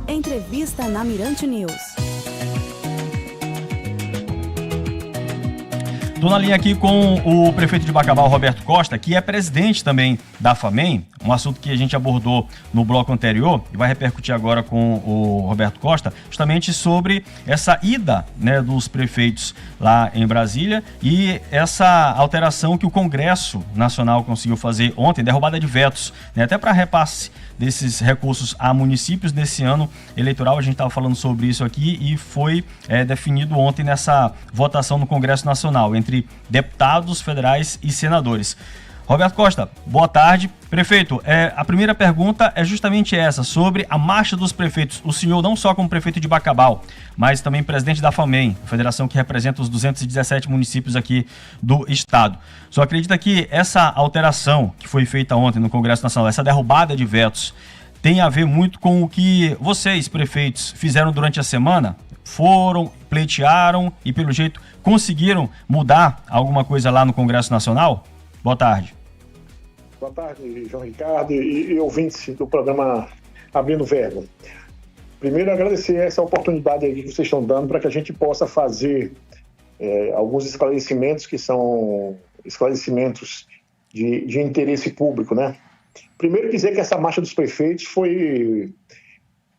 Entrevista na Mirante News. Estou na linha aqui com o prefeito de Bacabal, Roberto Costa, que é presidente também da FAMEM, um assunto que a gente abordou no bloco anterior e vai repercutir agora com o Roberto Costa, justamente sobre essa ida, né, dos prefeitos lá em Brasília e essa alteração que o Congresso Nacional conseguiu fazer ontem, derrubada de vetos, né, até para repasse desses recursos a municípios nesse ano eleitoral. A gente estava falando sobre isso aqui e foi definido ontem nessa votação no Congresso Nacional entre deputados federais e senadores. Roberto Costa, boa tarde. Prefeito, a primeira pergunta é justamente essa, sobre a marcha dos prefeitos. O senhor não só como prefeito de Bacabal, mas também presidente da FAMEM, a federação que representa os 217 municípios aqui do estado. O senhor acredita que essa alteração que foi feita ontem no Congresso Nacional, essa derrubada de vetos, tem a ver muito com o que vocês, prefeitos, fizeram durante a semana? Foram, pleitearam e, pelo jeito, conseguiram mudar alguma coisa lá no Congresso Nacional? Boa tarde. Boa tarde, João Ricardo e ouvintes do programa Abrindo Verbo. Primeiro, agradecer essa oportunidade aí que vocês estão dando para que a gente possa fazer alguns esclarecimentos que são esclarecimentos de interesse público, né? Primeiro, dizer que essa marcha dos prefeitos foi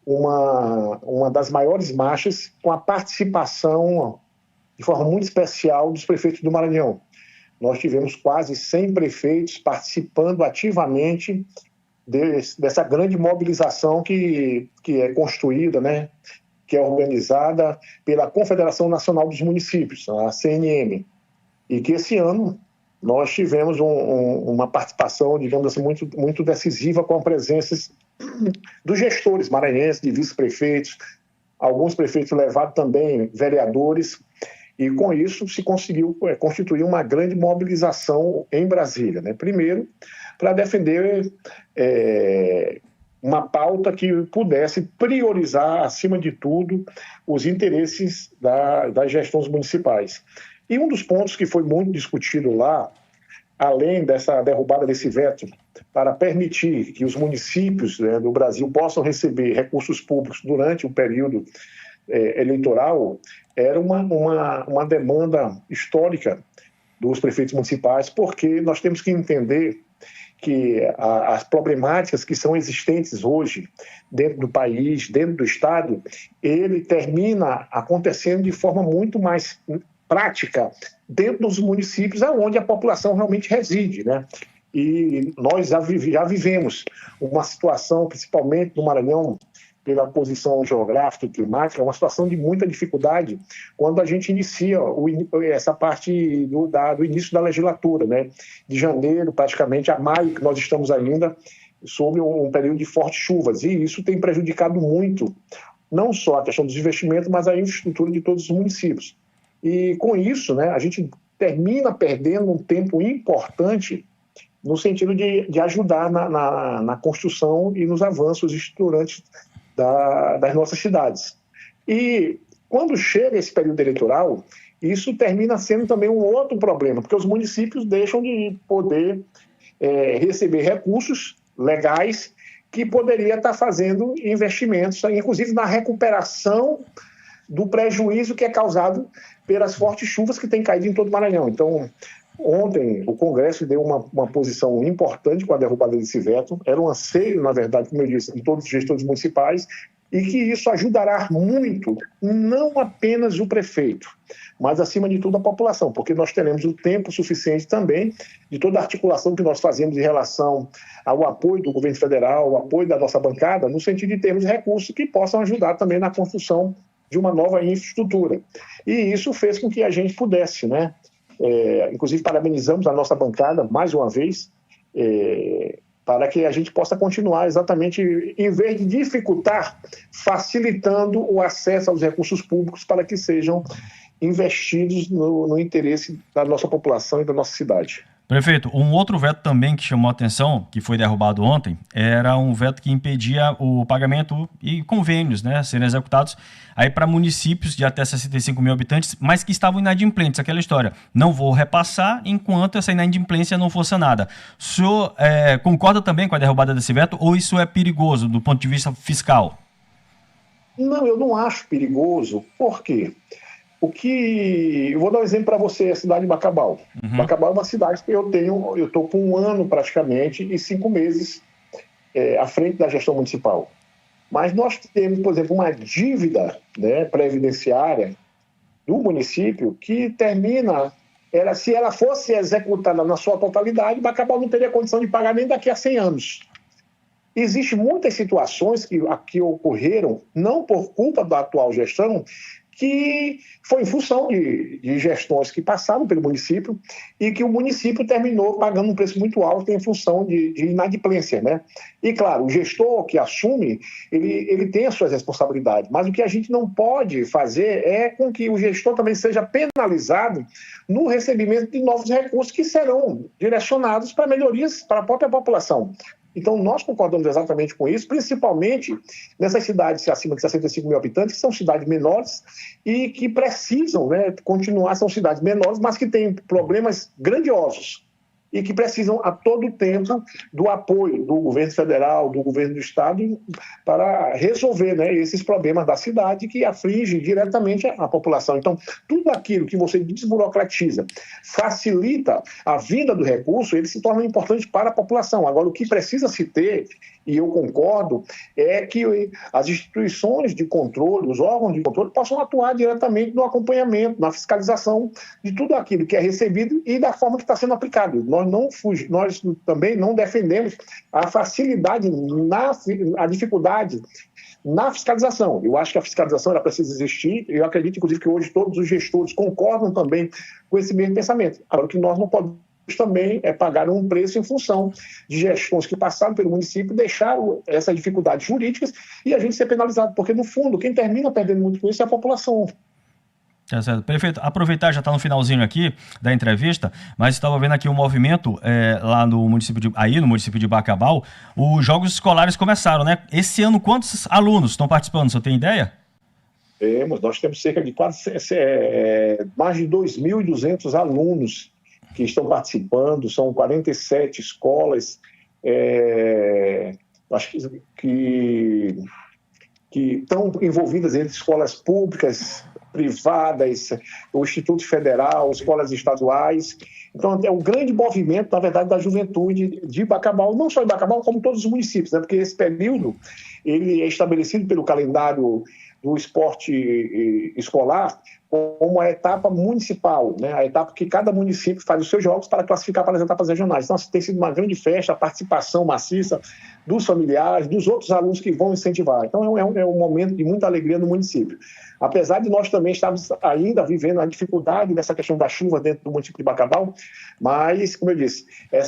uma das maiores marchas com a participação de forma muito especial dos prefeitos do Maranhão. Nós tivemos quase 100 prefeitos participando ativamente dessa grande mobilização que é construída, né, que é organizada pela Confederação Nacional dos Municípios, a CNM, e que esse ano nós tivemos uma participação, digamos assim, muito decisiva com a presença dos gestores maranhenses, de vice-prefeitos, alguns prefeitos levaram também vereadores. E com isso se conseguiu constituir uma grande mobilização em Brasília, né? Primeiro, para defender uma pauta que pudesse priorizar, acima de tudo, os interesses das gestões municipais. E um dos pontos que foi muito discutido lá, além dessa derrubada desse veto, para permitir que os municípios, né, do Brasil possam receber recursos públicos durante o período eleitoral, era uma demanda histórica dos prefeitos municipais, porque nós temos que entender que as problemáticas que são existentes hoje dentro do país, dentro do estado, ele termina acontecendo de forma muito mais prática dentro dos municípios onde a população realmente reside, né? E nós já vivemos uma situação, principalmente no Maranhão, pela posição geográfica e climática, uma situação de muita dificuldade quando a gente inicia essa parte do início da legislatura, né? De janeiro, praticamente, a maio, que nós estamos ainda sob um período de fortes chuvas. E isso tem prejudicado muito, não só a questão dos investimentos, mas a infraestrutura de todos os municípios. E com isso, né, a gente termina perdendo um tempo importante no sentido de ajudar na construção e nos avanços estruturantes das nossas cidades. E quando chega esse período eleitoral, isso termina sendo também um outro problema, porque os municípios deixam de poder receber recursos legais que poderia estar fazendo investimentos, inclusive na recuperação do prejuízo que é causado pelas fortes chuvas que têm caído em todo o Maranhão. Então, ontem o Congresso deu uma posição importante com a derrubada desse veto. Era um anseio, na verdade, como eu disse, de todos os gestores municipais, e que isso ajudará muito, não apenas o prefeito, mas, acima de tudo, a população, porque nós teremos o tempo suficiente também de toda a articulação que nós fazemos em relação ao apoio do governo federal, o apoio da nossa bancada, no sentido de termos recursos que possam ajudar também na construção de uma nova infraestrutura. E isso fez com que a gente pudesse, né? Inclusive, parabenizamos a nossa bancada, mais uma vez, para que a gente possa continuar exatamente, em vez de dificultar, facilitando o acesso aos recursos públicos para que sejam investidos no interesse da nossa população e da nossa cidade. Prefeito, um outro veto também que chamou a atenção, que foi derrubado ontem, era um veto que impedia o pagamento e convênios, né, serem executados aí para municípios de até 65 mil habitantes, mas que estavam inadimplentes, aquela história. Não vou repassar enquanto essa inadimplência não for sanada. O senhor concorda também com a derrubada desse veto ou isso é perigoso do ponto de vista fiscal? Não, eu não acho perigoso. Por quê? Eu vou dar um exemplo para você, a cidade de Bacabal. Bacabal é uma cidade que eu estou com 1 ano praticamente e 5 meses à frente da gestão municipal. Mas nós temos, por exemplo, uma dívida, né, previdenciária do município que termina, se ela fosse executada na sua totalidade, Bacabal não teria condição de pagar nem daqui a 100 anos. Existem muitas situações que ocorreram, não por culpa da atual gestão, que foi em função de gestões que passaram pelo município e que o município terminou pagando um preço muito alto em função de inadimplência, né? E, claro, o gestor que assume, ele tem as suas responsabilidades, mas o que a gente não pode fazer é com que o gestor também seja penalizado no recebimento de novos recursos que serão direcionados para melhorias para a própria população. Então, nós concordamos exatamente com isso, principalmente nessas cidades acima de 65 mil habitantes, que são cidades menores e que precisam, né, continuar, são cidades menores, mas que têm problemas grandiosos e que precisam a todo tempo do apoio do governo federal, do governo do estado, para resolver, né, esses problemas da cidade que afligem diretamente a população. Então, tudo aquilo que você desburocratiza, facilita a vinda do recurso, ele se torna importante para a população. Agora, o que precisa se ter, e eu concordo, é que as instituições de controle, os órgãos de controle, possam atuar diretamente no acompanhamento, na fiscalização de tudo aquilo que é recebido e da forma que está sendo aplicado. Nós também não defendemos a facilidade, a dificuldade na fiscalização. Eu acho que a fiscalização ela precisa existir, eu acredito, inclusive, que hoje todos os gestores concordam também com esse mesmo pensamento. Agora, o que nós não podemos também pagar um preço em função de gestões que passaram pelo município, deixaram essas dificuldades jurídicas e a gente ser penalizado, porque, no fundo, quem termina perdendo muito com isso é a população. Tá certo. Prefeito, aproveitar, já está no finalzinho aqui da entrevista, mas estava vendo aqui um movimento lá no município de Bacabal, os jogos escolares começaram, né? Esse ano, quantos alunos estão participando? Você tem ideia? Nós temos cerca de mais de 2.200 alunos que estão participando, são 47 escolas, acho que estão envolvidas entre escolas públicas, privadas, o Instituto Federal, escolas estaduais. Então, é um grande movimento, na verdade, da juventude de Bacabal, não só de Bacabal, como todos os municípios, né? Porque esse período ele é estabelecido pelo calendário do esporte escolar como a etapa municipal, né? A etapa que cada município faz os seus jogos para classificar para as etapas regionais. Então, tem sido uma grande festa, a participação maciça dos familiares, dos outros alunos que vão incentivar. Então, é um momento de muita alegria no município. Apesar de nós também estarmos ainda vivendo a dificuldade dessa questão da chuva dentro do município de Bacabal, mas, como eu disse,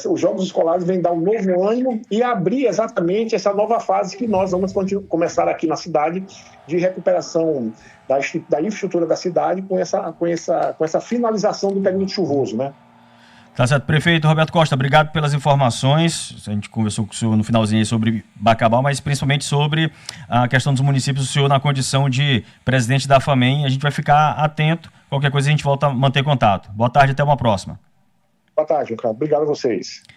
os jogos escolares vêm dar um novo ânimo e abrir exatamente essa nova fase que nós vamos começar aqui na cidade de recuperação da infraestrutura da cidade com essa finalização do período chuvoso, né? Tá certo. Prefeito Roberto Costa, obrigado pelas informações. A gente conversou com o senhor no finalzinho aí sobre Bacabal, mas principalmente sobre a questão dos municípios, o senhor na condição de presidente da FAMEM. A gente vai ficar atento. Qualquer coisa a gente volta a manter contato. Boa tarde, até uma próxima. Boa tarde, Ricardo. Obrigado a vocês.